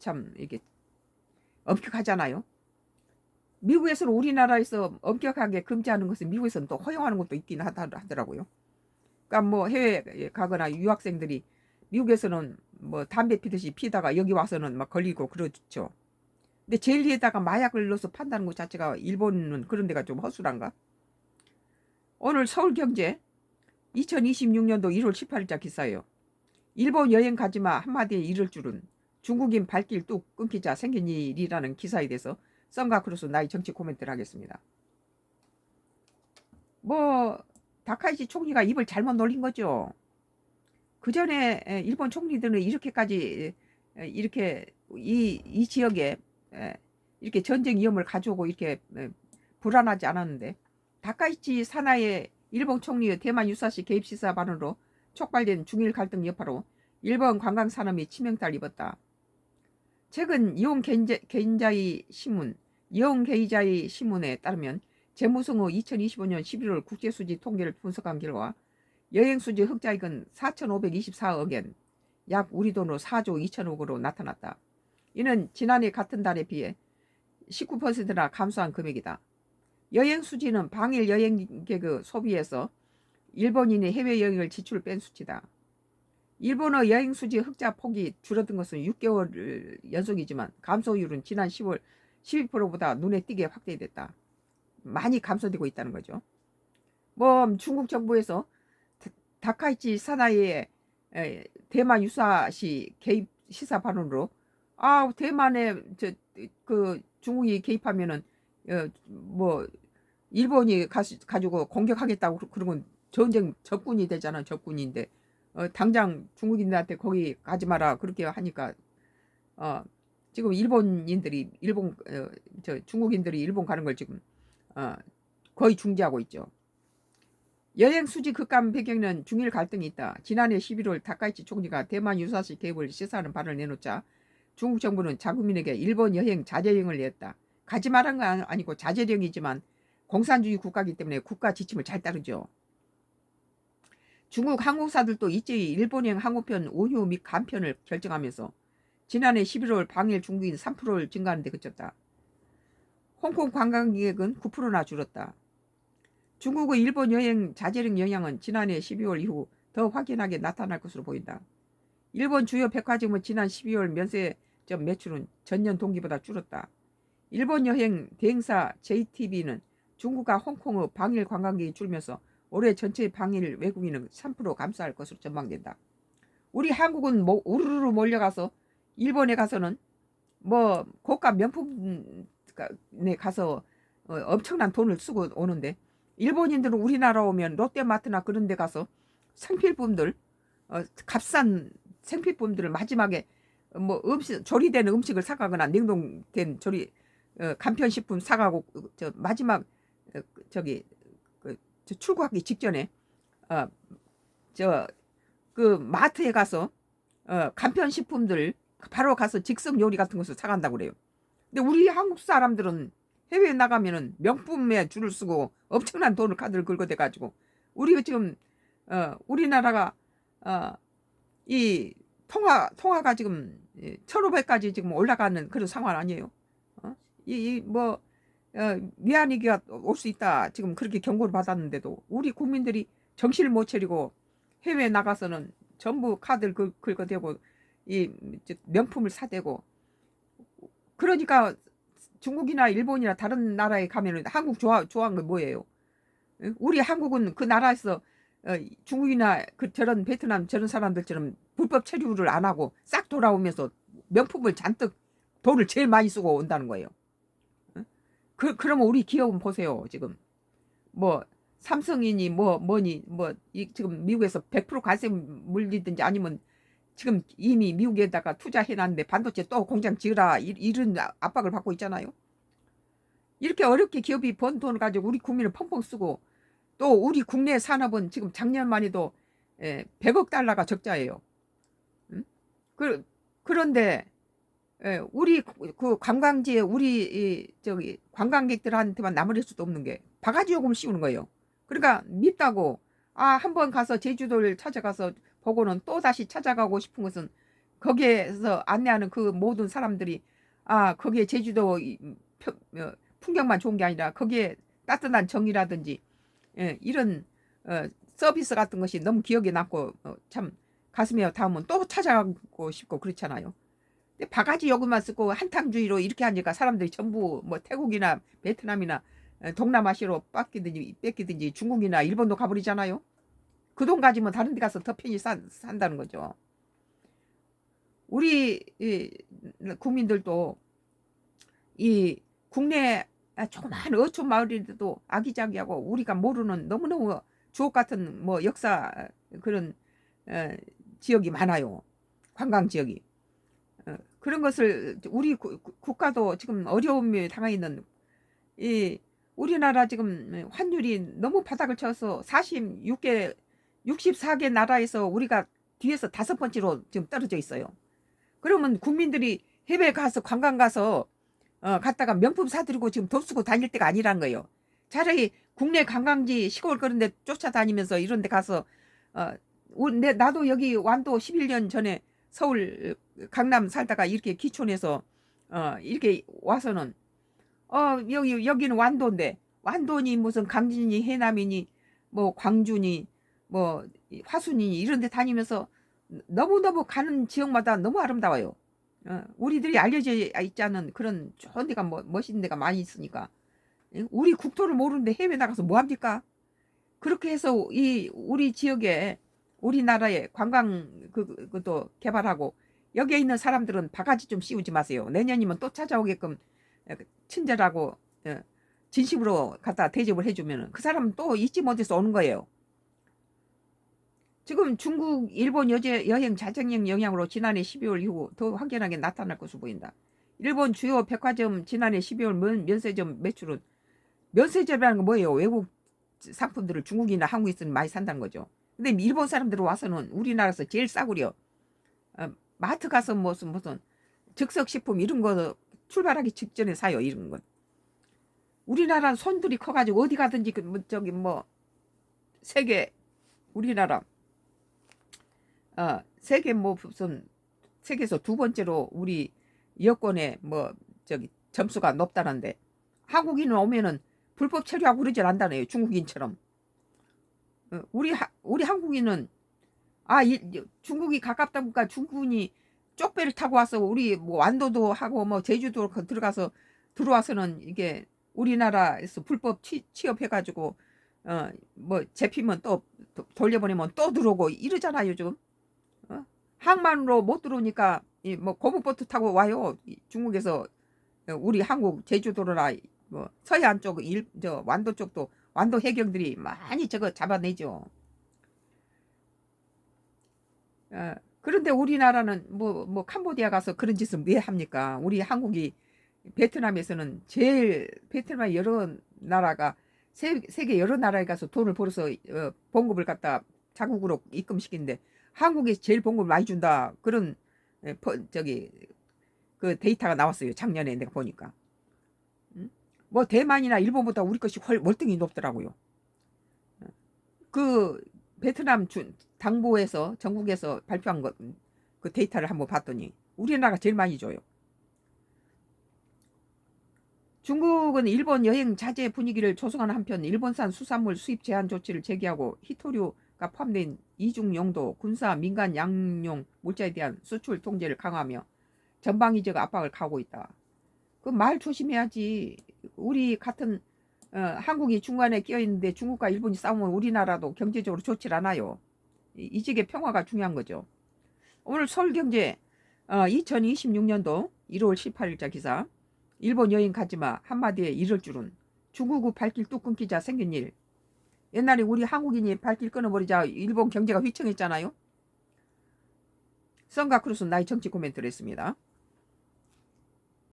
참 이게 엄격하잖아요. 미국에서는 우리나라에서 엄격하게 금지하는 것은 미국에서는 또 허용하는 것도 있긴 하더라고요. 그러니까 뭐 해외에 가거나 유학생들이 미국에서는 뭐 담배 피듯이 피다가 여기 와서는 막 걸리고 그러죠. 근데 젤리에다가 마약을 넣어서 판다는 것 자체가 일본은 그런 데가 좀 허술한가? 오늘 서울경제 2026년도 1월 18일자 기사예요. 일본 여행 가지마 한마디에 이를 줄은 중국인 발길 뚝 끊기자 생긴 일이라는 기사에 대해서 썬가 크루스 나의 정치 코멘트를 하겠습니다. 뭐 다카이치 총리가 입을 잘못 놀린 거죠. 그 전에 일본 총리들은 이렇게까지 이렇게 이 지역에 이렇게 전쟁 위험을 가져오고 이렇게 불안하지 않았는데, 다카이치 사나이의 일본 총리의 대만 유사시 개입 시사 발언으로 촉발된 중일 갈등 여파로 일본 관광 산업이 치명타를 입었다. 최근 이온게이자이 신문에 따르면 재무성의 2025년 11월 국제수지 통계를 분석한 결과 여행수지 흑자액은 4,524억엔, 약 우리 돈으로 4조 2천억으로 나타났다. 이는 지난해 같은 달에 비해 19%나 감소한 금액이다. 여행수지는 방일 여행객의 소비에서 일본인의 해외여행을 지출을 뺀 수치다. 일본의 여행수지 흑자 폭이 줄어든 것은 6개월 연속이지만 감소율은 지난 10월 12%보다 눈에 띄게 확대됐다. 많이 감소되고 있다는 거죠. 뭐 중국 정부에서 다카이치 사나이의 대만 유사시 개입 시사 발언으로 대만에 그 중국이 개입하면은 뭐 일본이 가지고 공격하겠다고 그러면 전쟁 적군이 되잖아. 적군인데 당장 중국인들한테 거기 가지 마라 그렇게 하니까 지금 중국인들이 일본 가는 걸 지금 거의 중지하고 있죠. 여행 수지 급감 배경에는 중일 갈등이 있다. 지난해 11월 다카이치 총리가 대만 유사시 개입을 시사하는 발언을 내놓자 중국 정부는 자국민에게 일본 여행 자제령을 냈다. 가지 말한 건 아니고 자제령이지만 공산주의 국가이기 때문에 국가 지침을 잘 따르죠. 중국 항공사들도 일제히 일본행 항공편 운유 및 감편을 결정하면서 지난해 11월 방일 중국인 3%를 증가하는 데 그쳤다. 홍콩 관광객은 9%나 줄었다. 중국의 일본 여행 자제령 영향은 지난해 12월 이후 더 확연하게 나타날 것으로 보인다. 일본 주요 백화점의 지난 12월 면세점 매출은 전년 동기보다 줄었다. 일본 여행 대행사 JTB는 중국과 홍콩의 방일 관광객이 줄면서 올해 전체 방일 외국인은 3% 감소할 것으로 전망된다. 우리 한국은 우르르 몰려가서 일본에 가서는 뭐 고가 명품에 가서 엄청난 돈을 쓰고 오는데, 일본인들은 우리나라 오면 롯데마트나 그런 데 가서 생필품들 값싼 생필품들을 마지막에 뭐 조리된 음식을 사가거나 냉동된 간편식품 사가고 마지막 출국하기 직전에 그 마트에 가서 간편식품들 바로 가서 즉석 요리 같은 것을 사간다고 그래요. 근데 우리 한국 사람들은 해외에 나가면은 명품에 줄을 쓰고 엄청난 돈을 카드를 긁어대가지고 우리 지금 우리나라가 이 통화가 지금 1,500까지 지금 올라가는 그런 상황 아니에요. 위안위기가 올 수 있다 지금 그렇게 경고를 받았는데도 우리 국민들이 정신을 못 차리고 해외에 나가서는 전부 카드를 긁어대고 이 명품을 사대고, 그러니까 중국이나 일본이나 다른 나라에 가면은 한국 좋아하는 건 뭐예요? 우리 한국은 그 나라에서 중국이나 저런 베트남 저런 사람들처럼 불법 체류를 안 하고 싹 돌아오면서 명품을 잔뜩 돈을 제일 많이 쓰고 온다는 거예요. 그러면 우리 기업은 보세요. 지금 뭐 삼성이니 뭐니 지금 미국에서 100% 관세 물리든지 아니면 지금 이미 미국에다가 투자해놨는데 반도체 또 공장 지으라 이런 압박을 받고 있잖아요. 이렇게 어렵게 기업이 번 돈을 가지고 우리 국민을 펑펑 쓰고, 또 우리 국내 산업은 지금 작년만 해도 100억 달러가 적자예요. 그런데 우리 그 관광지에 우리 관광객들한테만 나무랄 수도 없는 게 바가지 요금을 씌우는 거예요. 그러니까 밉다고 한번 가서 제주도를 찾아가서 보고는 또 다시 찾아가고 싶은 것은 거기에서 안내하는 그 모든 사람들이 아 거기에 제주도 풍경만 좋은 게 아니라 거기에 따뜻한 정이라든지 이런 서비스 같은 것이 너무 기억에 남고 참 가슴에 닿으면 또 찾아가고 싶고 그렇잖아요. 근데 바가지 요금만 쓰고 한탕주의로 이렇게 하니까 사람들이 전부 뭐 태국이나 베트남이나 동남아시아로 뺏기든지 중국이나 일본도 가버리잖아요. 그 돈 가지면 다른 데 가서 더 편히 산다는 거죠. 우리 국민들도 이 국내 조그마한 어촌 마을인데도 아기자기하고 우리가 모르는 너무너무 주옥 같은 뭐 역사 그런 지역이 많아요. 관광 지역이. 그런 것을 우리 국가도 지금 어려움에 당해 있는 이 우리나라 지금 환율이 너무 바닥을 쳐서 64개 나라에서 우리가 뒤에서 5번째로 지금 떨어져 있어요. 그러면 국민들이 해외 가서 관광 가서 갔다가 명품 사들이고 지금 돈 쓰고 다닐 때가 아니란 거예요. 차라리 국내 관광지 시골 그런 데 쫓아다니면서 이런 데 가서 나도 여기 완도 11년 전에 서울 강남 살다가 이렇게 기촌에서 이렇게 와서는 여기는 완도인데 완도니 무슨 강진이 해남이니 뭐 광주니 뭐 화순이니 이런 데 다니면서 너무너무 가는 지역마다 너무 아름다워요. 우리들이 알려져 있지 않은 그런 좋은 데가 멋있는 데가 많이 있으니까 우리 국토를 모르는데 해외 나가서 뭐 합니까? 그렇게 해서 이 우리 지역에 우리나라의 관광 그것도 개발하고 여기에 있는 사람들은 바가지 좀 씌우지 마세요. 내년이면 또 찾아오게끔 친절하고 진심으로 갖다 대접을 해주면 그 사람은 또 잊지 못해서 오는 거예요. 지금 중국, 일본 여행 자정령 영향으로 지난해 12월 이후 더 확연하게 나타날 것으로 보인다. 일본 주요 백화점 지난해 12월 면세점 매출은 면세점이라는 건 뭐예요? 외국 상품들을 중국이나 한국에서 많이 산다는 거죠. 근데 일본 사람들 와서는 우리나라에서 제일 싸구려 마트 가서 무슨 즉석식품 이런 거 출발하기 직전에 사요. 이런 건 우리나라는 손들이 커가지고 어디 가든지 세계 우리나라 세계 무슨 세계에서 2번째로 우리 여권에 점수가 높다는데 한국인 오면은 불법 체류하고 그러질 않다네요. 중국인처럼. 우리 한국인은 중국이 가깝다 보니까 중국인이 쪽배를 타고 와서 우리 뭐 완도도 하고 뭐 제주도 들어와서는 이게 우리나라에서 불법 취업해가지고 뭐 잡히면 또 돌려보내면 또 들어오고 이러잖아요. 요즘 항만으로 못 들어오니까 뭐 고무보트 타고 와요. 중국에서 우리 한국 제주도나 뭐 서해안 쪽 완도 쪽도 완도 해경들이 많이 저거 잡아내죠. 그런데 우리나라는 뭐 캄보디아 가서 그런 짓을 왜 합니까? 우리 한국이 베트남에서는 제일 베트남 여러 나라가 세계 여러 나라에 가서 돈을 벌어서 봉급을 갖다 자국으로 입금시키는데 한국이 제일 봉급을 많이 준다. 그런 그 데이터가 나왔어요. 작년에 내가 보니까. 뭐 대만이나 일본보다 우리 것이 월등히 높더라고요. 그 베트남 당부에서 전국에서 발표한 그 데이터를 한번 봤더니 우리나라가 제일 많이 줘요. 중국은 일본 여행 자제 분위기를 조성하는 한편 일본산 수산물 수입 제한 조치를 제기하고 희토류가 포함된 이중 용도 군사 민간 양용 물자에 대한 수출 통제를 강화하며 전방위적 압박을 가하고 있다. 그 말 조심해야지. 우리 같은 한국이 중간에 끼어 있는데 중국과 일본이 싸우면 우리나라도 경제적으로 좋질 않아요. 이 지역의 평화가 중요한 거죠. 오늘 서울경제 2026년도 1월 18일자 기사. 일본 여행 가지마 한마디에 이럴 줄은. 중국 후 발길 뚝 끊기자 생긴 일. 옛날에 우리 한국인이 발길 끊어버리자 일본 경제가 휘청했잖아요. 썬가 크루스 나의 정치 코멘트를 했습니다.